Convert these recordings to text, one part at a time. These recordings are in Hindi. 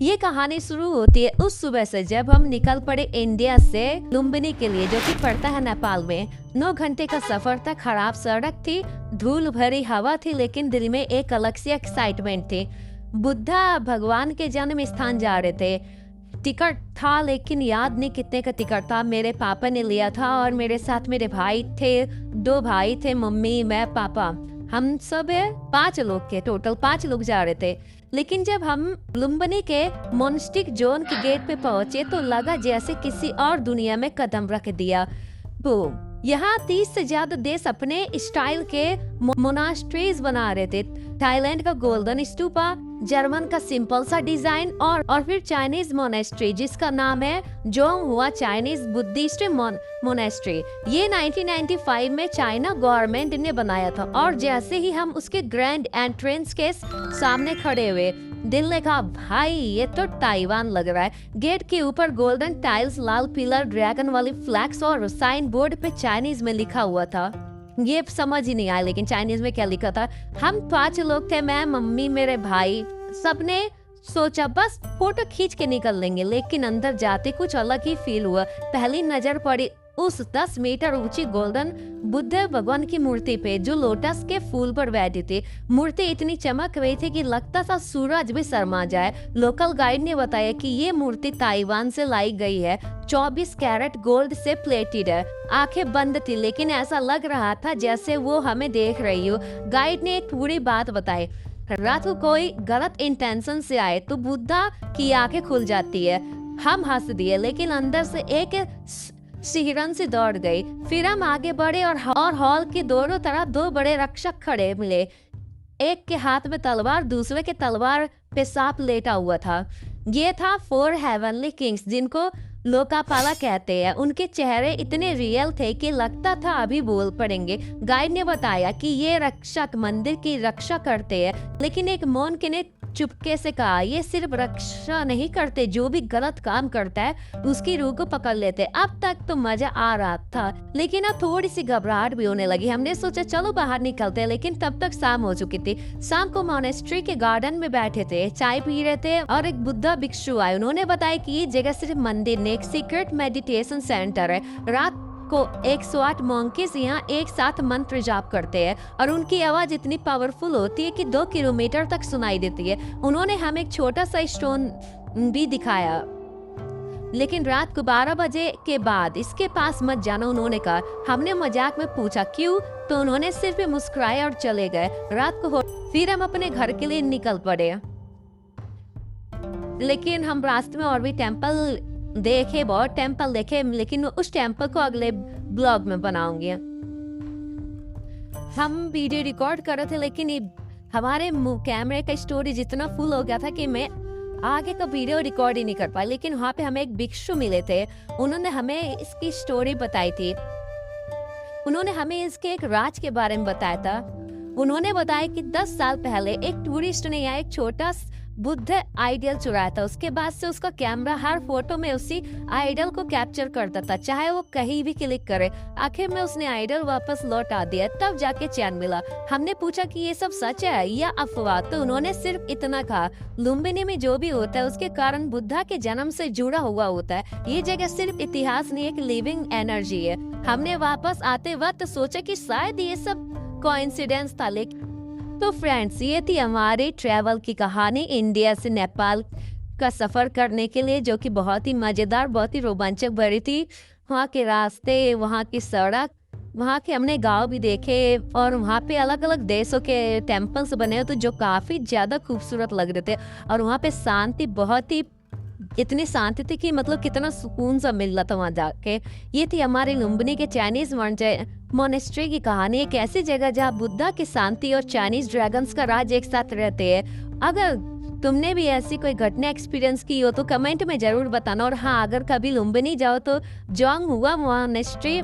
ये कहानी शुरू होती है उस सुबह से जब हम निकल पड़े इंडिया से लुम्बिनी के लिए, जो कि पड़ता है नेपाल में। 9 घंटे का सफर था। खराब सड़क थी, धूल भरी हवा थी, लेकिन दिल में एक अलग सी एक्साइटमेंट थी। बुद्धा भगवान के जन्म स्थान जा रहे थे। टिकट था, लेकिन याद नहीं कितने का टिकट था। मेरे पापा ने लिया था और मेरे साथ मेरे भाई थे, 2 भाई थे, मम्मी, मैं, पापा। हम सब 5 लोग के, टोटल 5 लोग जा रहे थे। लेकिन जब हम लुम्बिनी के मोनास्टिक जोन के गेट पे पहुंचे तो लगा जैसे किसी और दुनिया में कदम रख दिया। यहाँ 30 से ज्यादा देश अपने स्टाइल के मोनास्ट्रीज बना रहे थे। थाईलैंड का गोल्डन स्तूपा, जर्मन का सिंपल सा डिजाइन और फिर चाइनीज मोनेस्ट्री जिसका नाम है जोंगहुआ चाइनीज बुद्धिस्ट मोनेस्ट्री। ये 1995 में चाइना गवर्नमेंट ने बनाया था। और जैसे ही हम उसके ग्रैंड एंट्रेंस के सामने खड़े हुए, दिल ने कहा भाई ये तो ताइवान लग रहा है। गेट के ऊपर गोल्डन टाइल्स, लाल पिलर, ड्रैगन वाली फ्लैग्स और साइन बोर्ड पे चाइनीज में लिखा हुआ था। ये समझ ही नहीं आया लेकिन चाइनीज में क्या लिखा था। हम 5 लोग थे, मैं, मम्मी, मेरे भाई। सबने सोचा बस फोटो खींच के निकल लेंगे, लेकिन अंदर जाते कुछ अलग ही फील हुआ। पहली नजर पड़ी उस 10 मीटर ऊंची गोल्डन बुद्ध भगवान की मूर्ति पे, जो लोटस के फूल पर बैठी थी। मूर्ति इतनी चमक रही थी कि लगता था सूरज भी शर्मा जाए। लोकल गाइड ने बताया कि ये मूर्ति ताइवान से लाई गई है, 24 कैरेट गोल्ड से प्लेटेड है। आंखें बंद थी, लेकिन ऐसा लग रहा था जैसे वो हमें देख रही हो। गाइड ने एक पूरी बात बताई, रात को कोई गलत इंटेंशन से आए तो बुद्धा की आंखें खुल जाती है। हम हंस दिए, लेकिन अंदर से एक सिहरन से दौड़ गई। फिर हम आगे बढ़े और हॉल के दोनों तरफ 2 बड़े रक्षक खड़े मिले। एक के हाथ में तलवार, दूसरे के तलवार पे सांप लेटा हुआ था। ये था 4 हेवनली किंग्स, जिनको लोकापाला कहते हैं। उनके चेहरे इतने रियल थे कि लगता था अभी बोल पड़ेंगे। गाइड ने बताया कि ये रक्षक मंदिर की रक्षा करते हैं, लेकिन एक मोन्क ने चुपके से कहा ये सिर्फ रक्षा नहीं करते, जो भी गलत काम करता है उसकी रूह को पकड़ लेते। अब तक तो मजा आ रहा था, लेकिन अब थोड़ी सी घबराहट भी होने लगी। हमने सोचा चलो बाहर निकलते हैं, लेकिन तब तक शाम हो चुकी थी। शाम को मोनेस्ट्री के गार्डन में बैठे थे, चाय पी रहे थे और एक बुद्धा भिक्षु आए। उन्होंने बताया कि ये जगह सिर्फ मंदिर नहीं, एक सीक्रेट मेडिटेशन सेंटर है। रात को 108 मॉन्किस यहाँ एक साथ मंत्र जाप करते हैं और उनकी आवाज इतनी पावरफुल होती है कि 2 किलोमीटर तक सुनाई देती है। उन्होंने हमें एक छोटा सा स्टोन भी दिखाया, लेकिन रात को 12 बजे के बाद इसके पास मत जाना उन्होंने कहा। हमने मजाक में पूछा क्यों, तो उन्होंने सिर्फ मुस्कुराए और चले गए। रात को फिर हम अपने घर के लिए निकल पड़े, लेकिन हम रास्ते में और भी टेम्पल देखे, बहुत टेम्पल देखे, लेकिन उस टेम्पल को अगले ब्लॉग में बनाऊंगी। हम वीडियो रिकॉर्ड कर रहे थे, लेकिन हमारे कैमरे का स्टोरेज इतना फुल हो गया था कि मैं आगे का वीडियो रिकॉर्ड ही नहीं कर पाई। लेकिन वहाँ पे हमें एक भिक्षु मिले थे, उन्होंने हमें इसकी स्टोरी बताई थी। उन्होंने हमें इसके एक राज के बारे में बताया था। उन्होंने बताया कि 10 साल पहले एक टूरिस्ट ने यहाँ एक छोटा बुद्ध आइडियल चुराया था। उसके बाद से उसका कैमरा हर फोटो में उसी आइडल को कैप्चर करता था, चाहे वो कहीं भी क्लिक करे। आखिर में उसने आइडल वापस लौटा दिया, तब जाके चैन मिला। हमने पूछा कि ये सब सच है या अफवाह, तो उन्होंने सिर्फ इतना कहा, लुम्बिनी में जो भी होता है उसके कारण बुद्धा के जन्म से जुड़ा हुआ होता है। ये जगह सिर्फ इतिहास नहीं, एक लिविंग एनर्जी है। हमने वापस आते वक्त सोचा कि शायद ये सब कोइंसिडेंस था, लेकिन तो फ्रेंड्स ये थी हमारी ट्रैवल की कहानी इंडिया से नेपाल का सफ़र करने के लिए, जो कि बहुत ही मज़ेदार, बहुत ही रोमांचक भरी थी। वहाँ के रास्ते, वहाँ की सड़क, वहाँ के हमने गांव भी देखे और वहाँ पे अलग अलग देशों के टेम्पल्स बने हो तो जो काफ़ी ज़्यादा खूबसूरत लग रहे थे। और वहाँ पे शांति, बहुत ही इतनी शांति थी कि मतलब कितना सुकून सा मिल रहा था वहाँ जाके। ये थी हमारी लुम्बिनी के चाइनीज मोनेस्ट्री की कहानी, एक ऐसी जगह जहाँ बुद्धा की शांति और चाइनीज ड्रैगन्स का राज एक साथ रहते हैं। अगर तुमने भी ऐसी कोई घटना एक्सपीरियंस की हो तो कमेंट में जरूर बताना। और हाँ, अगर कभी लुम्बिनी जाओ तो जोंगहुआ मोनेस्ट्री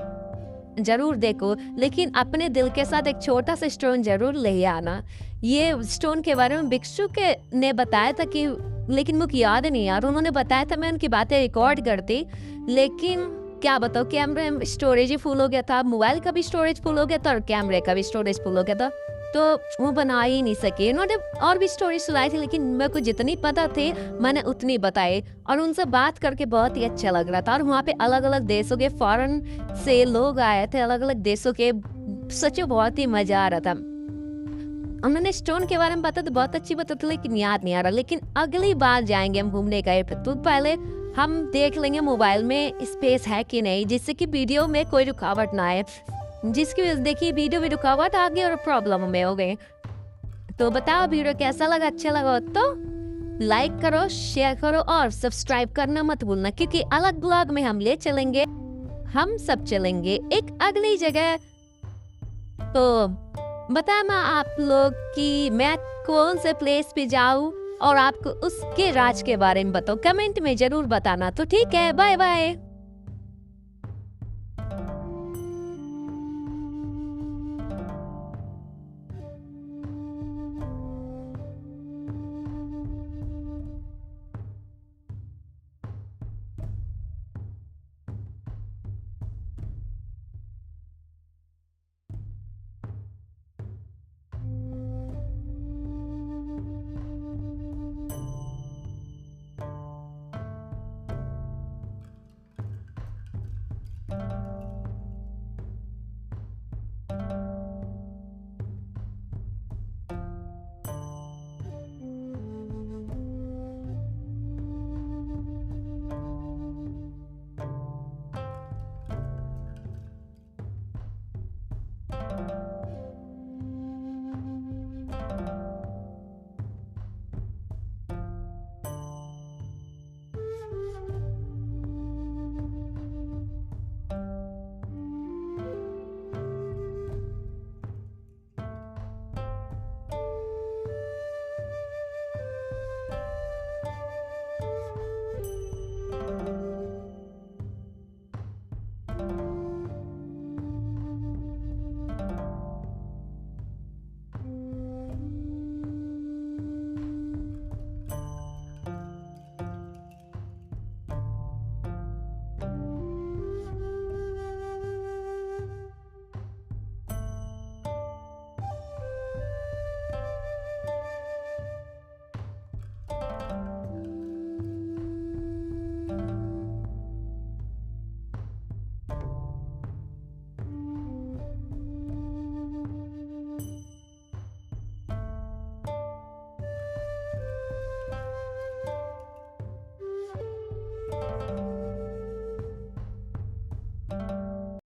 जरूर देखो, लेकिन अपने दिल के साथ एक छोटा सा स्टोन जरूर ले आना। ये स्टोन के बारे में भिक्षु के ने बताया था कि, लेकिन मुझे याद नहीं यार, उन्होंने बताया था, मैं उनकी बातें रिकॉर्ड करती, लेकिन क्या बताओ कैमरे स्टोरेज ही फुल हो गया था, मोबाइल का भी स्टोरेज फुल हो गया था और कैमरे का भी स्टोरेज फुल हो गया था। तो वो बना ही नहीं सके। उन्होंने और भी स्टोरी सुनाई थी, लेकिन मेरे को जितनी पता थी मैंने उतनी बताई, और उनसे बात करके बहुत ही अच्छा लग रहा था। और वहाँ पे अलग अलग देशों के फॉरेन से लोग आए थे, अलग अलग देशों के, सच में बहुत ही मजा आ रहा था। उन्होंने स्टोन के बारे में बता तो बहुत अच्छी बात थी, लेकिन याद नहीं आ रहा। लेकिन अगली बार जाएंगे हम घूमने गए तो पहले हम देख लेंगे मोबाइल में स्पेस है कि नहीं, जिससे कि वीडियो में कोई रुकावट ना आए। जिसकी वजह से देखिए वीडियो में रुकावट आ गई और प्रॉब्लम में हो गई। तो बताओ वीडियो कैसा लगा, अच्छा लगा तो लाइक करो, शेयर करो और सब्सक्राइब करना मत भूलना, क्योंकि अलग ब्लॉग में हम ले चलेंगे, हम सब चलेंगे एक अगली जगह। तो बताना आप लोग कि मैं कौन से प्लेस पे जाऊँ और आपको उसके राज के बारे में बताओ, कमेंट में जरूर बताना। तो ठीक है, बाय बाय।